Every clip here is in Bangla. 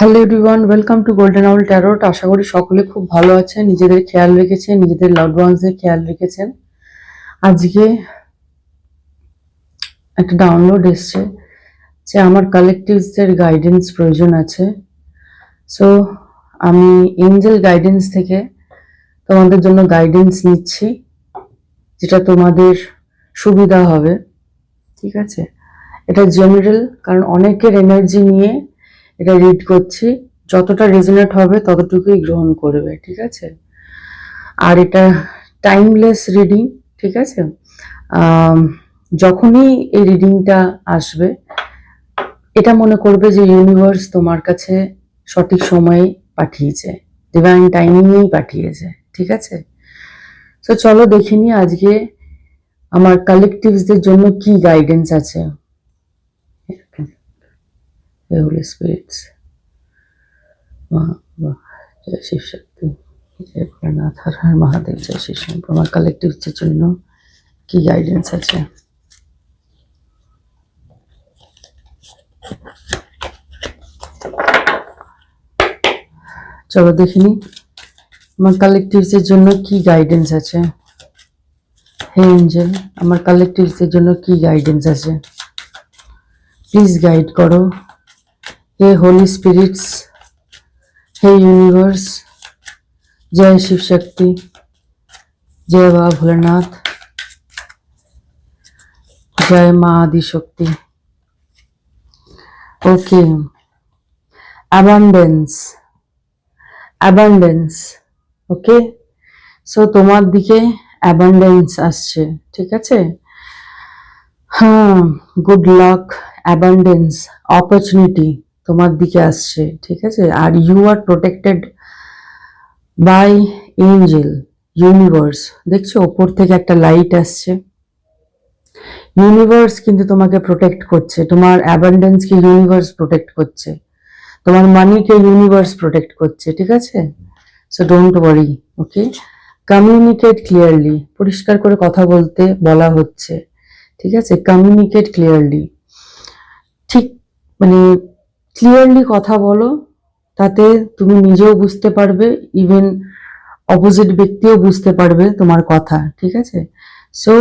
Hello everyone, welcome to Golden Owl Tarot. আশা করি সকলে খুব ভালো আছেন, নিজেদের খেয়াল রেখেছেন, নিজেদের লাভড ওয়ান্সদের খেয়াল রেখেছেন। আজকে একটা ডাউনলোড এসছে যে আমার কালেকটিভসদের গাইডেন্স প্রয়োজন আছে। সো আমি এঞ্জেল গাইডেন্স থেকে তোমাদের জন্য গাইডেন্স নিচ্ছি, যেটা তোমাদের সুবিধা হবে। ঠিক আছে, এটা জেনারেল, কারণ অনেকের এনার্জি নিয়ে এটা রিড করছি। যতটা রেজোনেট হবে ততটুকুই গ্রহণ করবে, ঠিক আছে। আর এটা টাইমলেস রিডিং, ঠিক আছে। যখনই এই রিডিংটা আসবে, এটা মনে করবে যে ইউনিভার্স তোমার কাছে সঠিক সময়ে পাঠিয়েছে, ডিভাইন টাইমিংয়েই পাঠিয়েছে, ঠিক আছে। তো চলো দেখে নিই আজকে আমার কালেকটিভসদের জন্য কি গাইডেন্স আছে। হোলি স্পিরিটস, জয় শিব শক্তি, জয় ভোলানাথ, হর হর মহাদেব, জয় শিব শম্ভু। আমার কালেকটিভসদের জন্য কি গাইডেন্স আছে। চলো দেখিনি আমার কালেকটিভসের জন্য কি গাইডেন্স আছে। হে এঞ্জেল, আমার কালেকটিভসের জন্য কি গাইডেন্স আছে, প্লিজ গাইড করো। হে হোলি স্পিরিটস, হে ইউনিভার্স, জয় শিব শক্তি, জয় বাবা ভোলেনাথ, জয় মা আদি শক্তি। ওকে, অ্যাবান্ডেন্স, অ্যাবান্ডেন্স। ওকে, সো তোমার দিকে অ্যাবান্ডেন্স আসছে, ঠিক আছে। হ্যাঁ, গুড লাক, অ্যাবান্ডেন্স, অপরচুনিটি তোমার দিকে আসছে, ঠিক আছে। আর you are protected by angel, universe. দেখছো ওপর থেকে একটা লাইট আসছে, ইউনিভার্স কিন্তু তোমাকে প্রোটেক্ট করছে, তোমার অ্যাবান্ডেন্সকে ইউনিভার্স প্রোটেক্ট করছে, তোমার মানিকে ইউনিভার্স প্রোটেক্ট করছে, ঠিক আছে। So don't worry. Okay, communicate clearly, পরিষ্কার করে কথা বলতে বলা হচ্ছে, ঠিক আছে। কমিউনিকেট ক্লিয়ারলি, ঠিক মানে ক্লিয়ারলি কথা বলো, তাতে তুমি নিজেও বুঝতে পারবে, ইভেন অপোজিট ব্যক্তিও বুঝতে পারবে তোমার কথা, ঠিক আছে। সো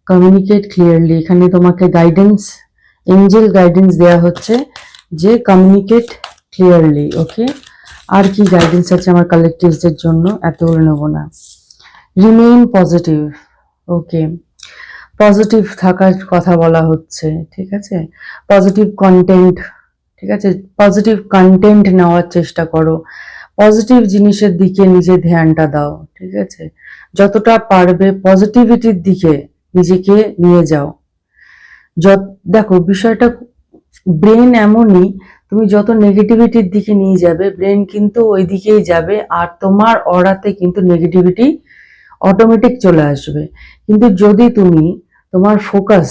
কমিউনিকেট ক্লিয়ারলি, এখানে তোমাকে গাইডেন্স, এঞ্জেল গাইডেন্স দেওয়া হচ্ছে যে কমিউনিকেট ক্লিয়ারলি। ওকে, আর কি গাইডেন্স আছে আমার কালেকটিভসদের জন্য, এতগুলো নেব না। Remain positive. ওকে, পজিটিভ থাকার কথা বলা হচ্ছে, ঠিক আছে। পজিটিভ কন্টেন্ট, ঠিক আছে, পজিটিভ কন্টেন্ট নেওয়ার চেষ্টা করো, পজিটিভ জিনিসের দিকে নিজের ধ্যানটা দাও, ঠিক আছে। যতটা পারবে পজিটিভিটির দিকে নিজেকে নিয়ে যাও। দেখো বিষয়টা, ব্রেন এমনই, তুমি যত নেগেটিভিটির দিকে নিয়ে যাবে ব্রেন কিন্তু ওই দিকেই যাবে, আর তোমার অরাতে কিন্তু নেগেটিভিটি অটোমেটিক চলে আসবে। কিন্তু যদি তুমি তোমার ফোকাস,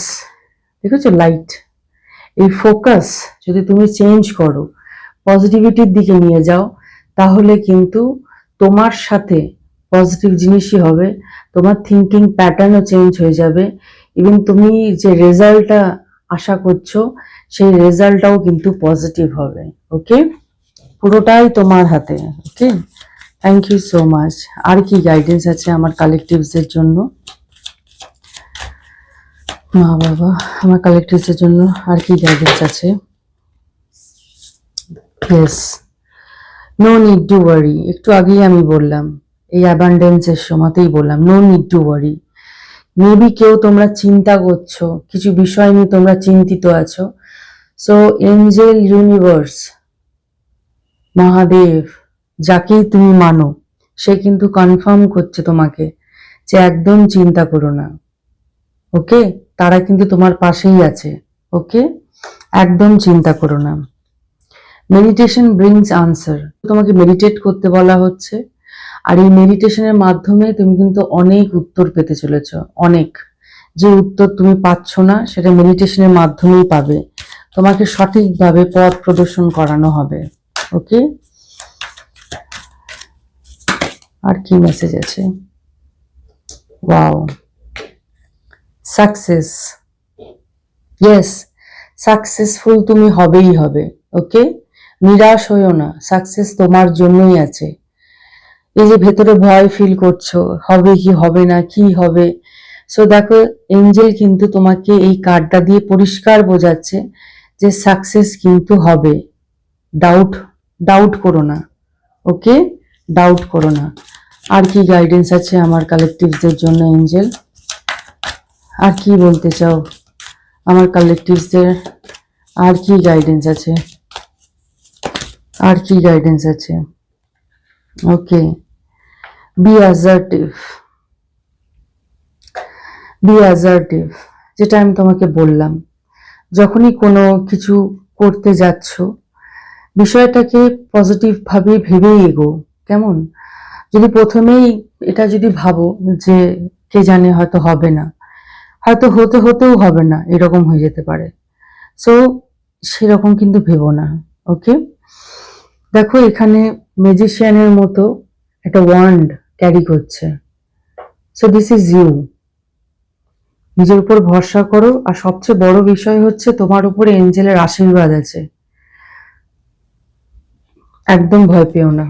ঠিক আছে, লাইট, এই ফোকাস যদি তুমি চেঞ্জ করো, পজিটিভিটির দিকে নিয়ে যাও, তাহলে কিন্তু তোমার সাথে পজিটিভ জিনিসই হবে, তোমার থিঙ্কিং প্যাটার্নও চেঞ্জ হয়ে যাবে, ইভেন তুমি যে রেজাল্টটা আশা করছো সেই রেজাল্টটাও কিন্তু পজিটিভ হবে। ওকে, পুরোটাই তোমার হাতে। ওকে, থ্যাংক ইউ সো মাচ। আর কি গাইডেন্স আছে আমার কালেকটিভসদের জন্য, মা বাবা, আমার কালেকটিভসদের জন্য আর কি গাইডেন্স আছে। Yes, no need to worry, একটু আগেই আমি বললাম, এই অ্যাবান্ডেন্সের সময়তেই বললাম no need to worry. Maybe কেউ তোমরা চিন্তা করছো, কিছু বিষয় নিয়ে তোমরা চিন্তিত আছো। সো এঞ্জেল, ইউনিভার্স, মহাদেব, যাকেই তুমি মানো, সে কিন্তু কনফার্ম করছে তোমাকে যে একদম চিন্তা করো না। ওকে, তারা কিন্তু তোমার পাশেই আছে। ওকে, একদম চিন্তা করো না। মেডিটেশন ব্রিংস আনসার, তোমাকে মেডিটেট করতে বলা হচ্ছে, আর এই মেডিটেশনের মাধ্যমে তুমি কিন্তু অনেক উত্তর পেতে চলেছ। অনেক, যে উত্তর তুমি পাচ্ছ না সেটা মেডিটেশনের মাধ্যমেই পাবে, তোমাকে সঠিকভাবে পথ প্রদর্শন করানো হবে। ওকে, আর কি মেসেজ আছে। ওয়াও, সাকসেস, ইয়েস, সাকসেসফুল তুমি হবেই হবে। ওকে, নিরাশ হইও না, সাকসেস তোমার জন্যই আছে। এই যে ভেতরে ভয় ফিল করছো, হবে কি হবে না, কি হবে, সো দেখো এঞ্জেল কিন্তু তোমাকে এই কার্ডটা দিয়ে পরিষ্কার বোঝাচ্ছে যে সাকসেস কিন্তু হবে। ডাউট ডাউট করো না, ওকে, ডাউট করো না। আর কি গাইডেন্স আছে আমার কালেকটিভসদের জন্য এঞ্জেল? আর কি বলতে চাও আমার কালেকটিভসদের? আর কি গাইডেন্স আছে? আর কি গাইডেন্স আছে? ওকে, বি অ্যাসার্টিভ, বি অ্যাসার্টিভ। যেটা আমি তোমাকে বললাম, যখনই কোনো কিছু করতে যাচ্ছ বিষয়টাকে পজিটিভ ভাবে ভেবেই এগো, কেমন? যদি প্রথমেই এটা যদি ভাবো যে কে জানে হয়তো হবে না, হয়তো হতেও হবে না, এরকম হয়ে যেতে পারে, সো সেরকম কিন্তু ভেবো না, ওকে? দেখো এখানে ম্যাজিশিয়ানের মতো একটা ওয়ান্ড ক্যারি করছে, সো দিস ইজ ইউ। নিজের উপর ভরসা করো, আর সবচেয়ে বড় বিষয় হচ্ছে তোমার উপরে এঞ্জেলের আশীর্বাদ আছে, একদম ভয় পেও না।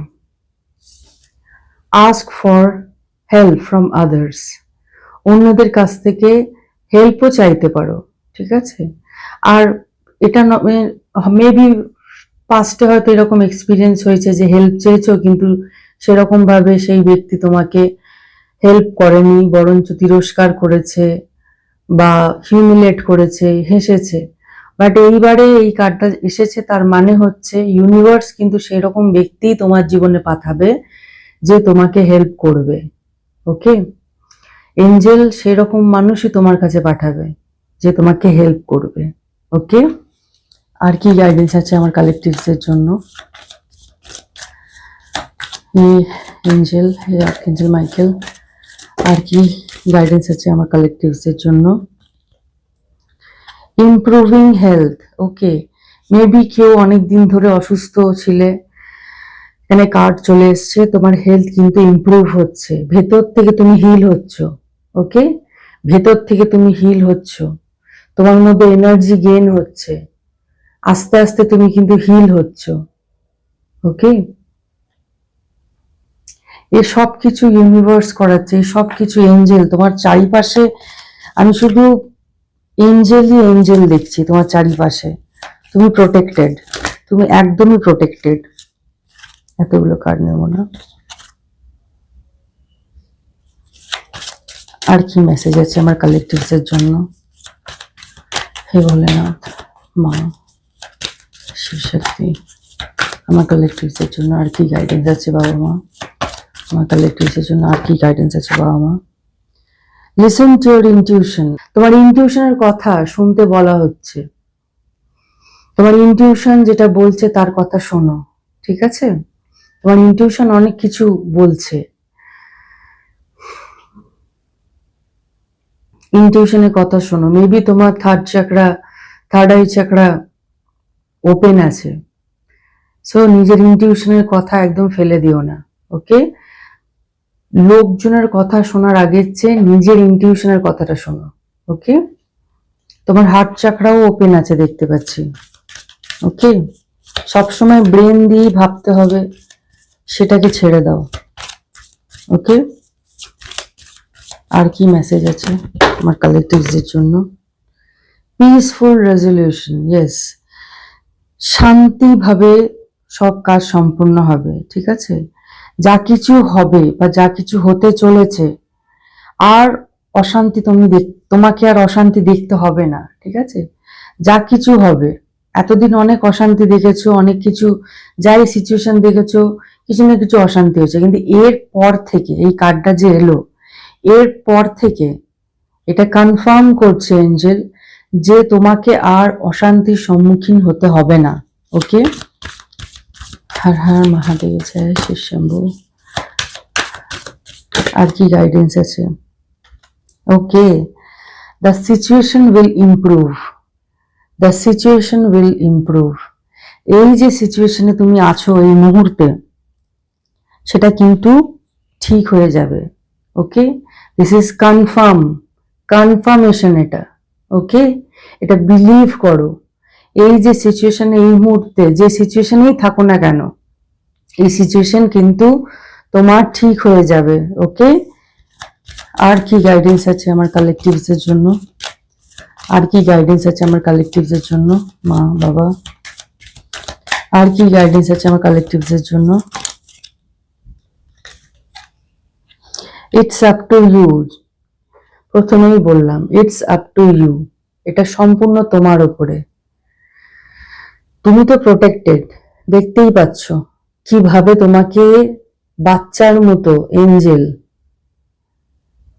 Ask for help from others, অন্যদের কাছ থেকে হেল্পও চাইতে পারো, ঠিক আছে? আর এটা মেবি পাস্টে হয়তো এরকম এক্সপিরিয়েন্স হয়েছে যে হেল্প চেয়েছো কিন্তু সেরকম ভাবে সেই ব্যক্তি তোমাকে হেল্প করেনি, বরঞ্চ তিরস্কার করেছে বা হিউমিলেট করেছে, হেসেছে। বাট এইবারে এই কার্ডটা এসেছে, তার মানে হচ্ছে ইউনিভার্স কিন্তু সেরকম ব্যক্তি তোমার জীবনে পাঠাবে যে তোমাকে হেল্প করবে, ওকে? এঞ্জেল সেরকম মানুষই তোমার কাছে পাঠাবে যে তোমাকে হেল্প করবে, ওকে? আর কি গাইডেন্স আছে আমার কালেকটিভসের জন্য? এঞ্জেল, আর্কএঞ্জেল মাইকেল, আর কি গাইডেন্স আছে আমার কালেকটিভসের জন্য? ইমপ্রুভিং হেলথ, ওকে, মেবি কেউ অনেকদিন ধরে অসুস্থ ছিলে, এখানে কার্ড চলে এসছে, তোমার হেলথ কিন্তু ইমপ্রুভ হচ্ছে, ভেতর থেকে তুমি হিল হচ্ছ, ওকে? ভেতর থেকে তুমি হিল হচ্ছ, তোমার মধ্যে এনার্জি গেইন হচ্ছে, আস্তে আস্তে তুমি কিন্তু হিল হচ্ছ, ওকে? এই সব কিছু ইউনিভার্স করাচ্ছে, এই সব কিছু এঞ্জেল তোমার চারিপাশে, আমি শুধু এঞ্জেলই এঞ্জেল দেখছি তোমার চারিপাশে। তুমি প্রোটেক্টেড, তুমি একদমই প্রোটেক্টেড। এতগুলো কার্ড নেব না। আর কি মেসেজ আছে আমার কালেকটিভসের জন্য? হে ভোলেনাথ, মা, শিবশক্তি, আমার কালেকটিভসের জন্য আর কি গাইডেন্স আছে বাবা মা? আমার কালেকটিভসের জন্য আর কি গাইডেন্স আছে বাবা মা? লিসেন টু ইউর ইনটিউশন, তোমার ইনটিউশনের কথা শুনতে বলা হচ্ছে, তোমার ইনটিউশন যেটা বলছে তার কথা শোনো, ঠিক আছে? তোমার ইনটিউশন অনেক কিছু বলছে, ইনটিউশনের কথা শোনো। মেবি তোমার থার্ড আই চাকরা ওপেন আছে, সো নিজের ইনটিউশনের কথা একদম ফেলে দিও না, ওকে? লোকজনের কথা শোনার আগের চেয়ে নিজের ইনটিউশনের কথাটা শোনো, ওকে? তোমার হার্ট চাকরাও ওপেন আছে দেখতে পাচ্ছি, ওকে? সবসময় ব্রেন দিয়ে ভাবতে হবে, সেটাকে ছেড়ে দাও, ওকে? আর কি মেসেজ আছে আমার কালেকটিভসদের জন্য? পিসফুল রেজলিউশন, ইয়েস, শান্তিভাবে সব কাজ সম্পূর্ণ হবে, ঠিক আছে? যা কিছু হবে বা যা কিছু হতে চলেছে, আর অশান্তি তোমাকে আর অশান্তি দেখতে হবে না, ঠিক আছে? যা কিছু হবে, এতদিন অনেক অশান্তি দেখেছো, অনেক কিছু, যাই সিচুয়েশন দেখেছো, কিছু না কিছু অশান্তি হয়েছে, কিন্তু এর পর থেকে এই কার্ডটা যে এলো, এর পর থেকে এটা কনফার্ম করছে এঞ্জেল যে তোমাকে আর অশান্তির সম্মুখীন হতে হবে না, ওকে? হর হর মহাদেব, জয় শিব শম্ভু। আর কি গাইডেন্স আছে? Okay, the situation will improve, the situation will improve. এই যে সিচুয়েশনে তুমি আছো এই মুহূর্তে, সেটা কিন্তু ঠিক হয়ে যাবে, ওকে? দিস ইজ কনফার্মেশন এটা, ওকে? এটা বিলিভ করো, এই যে সিচুয়েশনে, এই মুহূর্তে যে সিচুয়েশনেই থাকো না কেন, এই সিচুয়েশন কিন্তু তোমার ঠিক হয়ে যাবে। ওকে, আর কি গাইডেন্স আছে আমার কালেকটিভস এর জন্য? আর কি গাইডেন্স আছে আমার কালেকটিভস এর জন্য? মা বাবা, আর কি গাইডেন্স আছে আমার কালেকটিভস এর জন্য? It's up to you. প্রথমেই বললাম ইটস আপ টু ইউ, এটা সম্পূর্ণ তোমার উপরে। তুমি তো প্রোটেক্টেড, দেখতেই পাচ্ছ কিভাবে তোমাকে বাচ্চার মতো এঞ্জেল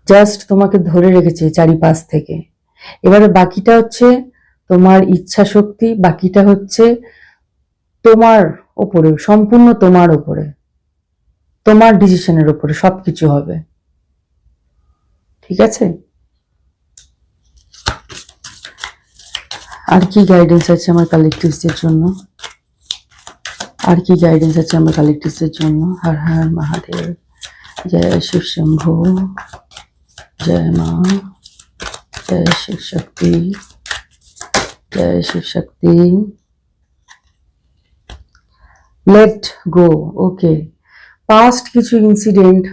জাস্ট তোমাকে ধরে রেখেছে চারিপাশ থেকে। এবারে বাকিটা হচ্ছে তোমার ইচ্ছা শক্তি, বাকিটা হচ্ছে তোমার ওপরে, সম্পূর্ণ তোমার ওপরে, তোমার ডিসিশনের উপরে সবকিছু হবে। ঠিক আছে, আর কি গাইডেন্স আছে আমার কালেকটিভসদের জন্য? আর কি গাইডেন্স আছে আমার কালেকটিভসদের জন্য? হর হর মহাদেব, জয় শিব শম্ভু, জয় মা, জয় শিব শক্তি, জয় Shiv Shakti. Let go. Okay, past কিছু ইনসিডেন্ট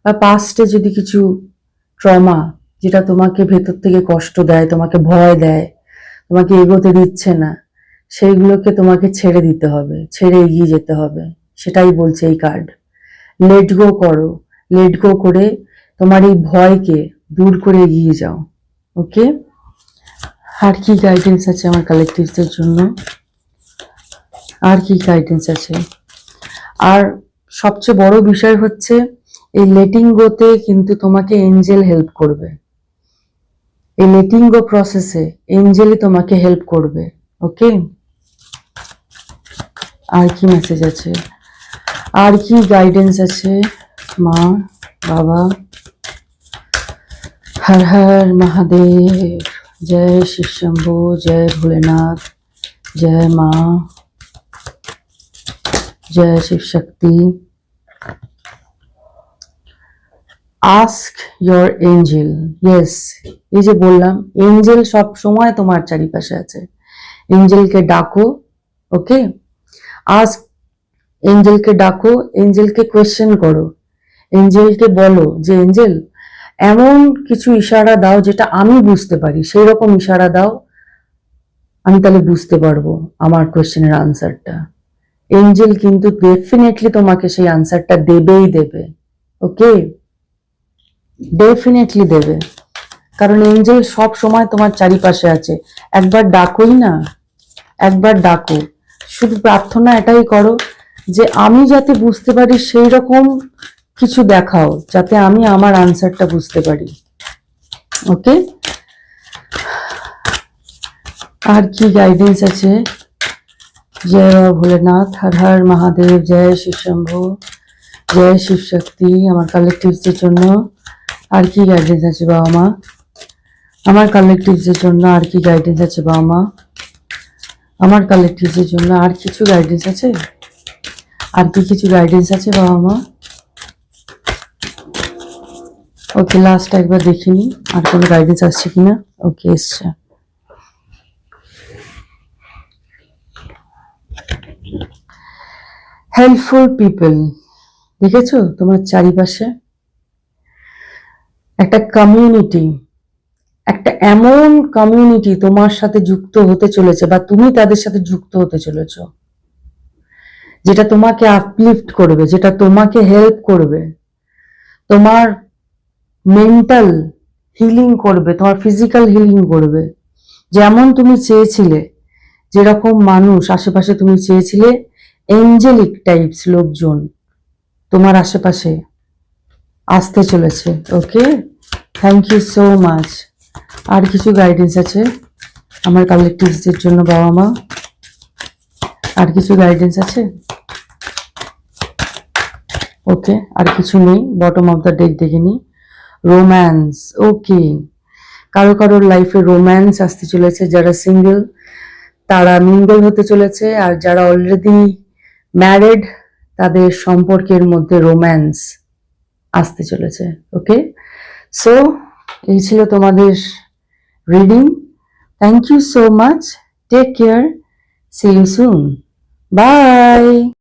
বা পাস্টে যদি কিছু ট্রমা যেটা তোমাকে ভেতর থেকে কষ্ট দেয়, তোমাকে ভয় দেয়, তোমাকে এগোতে দিচ্ছে না, সেইগুলোকে তোমাকে ছেড়ে দিতে হবে, ছেড়ে এগিয়ে যেতে হবে। সেটাই বলছে এই কার্ড। লেট গো করো, লেট গো করে তোমার এই ভয়কে দূর করে এগিয়ে যাও। ওকে, আর কি গাইডেন্স আছে আমার কালেকটিভসদের জন্য? আর কি গাইডেন্স আছে? আর সবচেয়ে বড় বিষয় হচ্ছে এই লেটিং গোতে কিন্তু তোমাকে এঞ্জেল হেল্প করবে। এই লেটিং গো প্রসেসে এঞ্জেলই তোমাকে হেল্প করবে। ওকে, আর কি মেসেজ আছে? আর কি গাইডেন্স আছে? মা বাবা, হর হর মহাদেব, জয় শিব শম্ভু, জয় ভোলেনাথ, জয় মা, জয় Shiv Shakti. Ask your angel. Yes, এই যে বললাম এঞ্জেল সব সময় তোমার চারিপাশে আছে। এঞ্জেলকে ডাকো। ওকে, আস্ক, এঞ্জেলকে ডাকো, এঞ্জেলকে কোয়েশ্চেন করো, এঞ্জেলকে বলো যে এঞ্জেল এমন কিছু ইশারা দাও যেটা আমি বুঝতে পারি, সেই রকম ইশারা দাও, আমি তাহলে বুঝতে পারবো আমার কোয়েশ্চেনের আনসারটা। এঞ্জেল কিন্তু ডেফিনেটলি তোমাকে সেই আনসারটা দেবেই দেবে। ওকে, ডেফিনেটলি দেবে, কারণ এঞ্জেল সব সময় তোমার চারিপাশে আছে। একবার ডাকোই না, একবার ডাকো, শুধু প্রার্থনা এটাই করো যে আমি যাতে বুঝতে পারি সেই রকম কিছু দেখাও, যাতে আমি আমার আনসারটা বুঝতে পারি। ওকে, আর কি গাইডেন্স আছে? জয় বাবা ভোলেনাথ, হর হর মহাদেব, জয় শিব শম্ভু, জয় শিব শক্তি। আমার কালেকটিভসদের জন্য আর কি গাইডেন্স আছে বাবা মা? আমার কালেকটিভসদের জন্য আর কি গাইডেন্স আছে বাবা মা? আমার কালেকটিভসদের জন্য আর কিছু গাইডেন্স আছে? আর কি কিছু গাইডেন্স আছে বাবা মা? ওকে, লাস্ট একবার দেখিনি আর কোনো গাইডেন্স আসছে কিনা। ওকে, এসছে। হেল্পফুল পিপল, দেখেছো তোমার চারিপাশে একটা কমিউনিটি, একটা এমন কমিউনিটি তোমার সাথে যুক্ত হতে চলেছে বা তুমি তাদের সাথে যুক্ত হতে চলেছো, যেটা তোমাকে আপলিফট করবে, যেটা তোমাকে হেল্প করবে, তোমার মেন্টাল হিলিং করবে, তোমার ফিজিক্যাল হিলিং করবে। যেমন তুমি চেয়েছিলে, যেরকম মানুষ আশেপাশে তুমি চেয়েছিলে, এঞ্জেলিক টাইপস লোকজন তোমার আশেপাশে আসতে চলেছে। ওকে, থ্যাংক ইউ সো মাচ। আর কিছু গাইডেন্স আছে আমার কালেকটিভসদের জন্য বাবা মা? আর কিছু গাইডেন্স আছে? ওকে, আর কিছু নেই। বটম অফ দ্য ডেক দেখে নি। রোম্যান্স। ওকে, কারো কারোর লাইফে রোম্যান্স আসতে চলেছে। যারা সিঙ্গেল তারা মিঙ্গল হতে চলেছে, আর যারা অলরেডি ম্যারিড তাদের সম্পর্কের মধ্যে রোম্যান্স আসতে চলেছে। ওকে, সো এই ছিল তোমাদের রিডিং। Thank you so much. Take care. See you soon. Bye.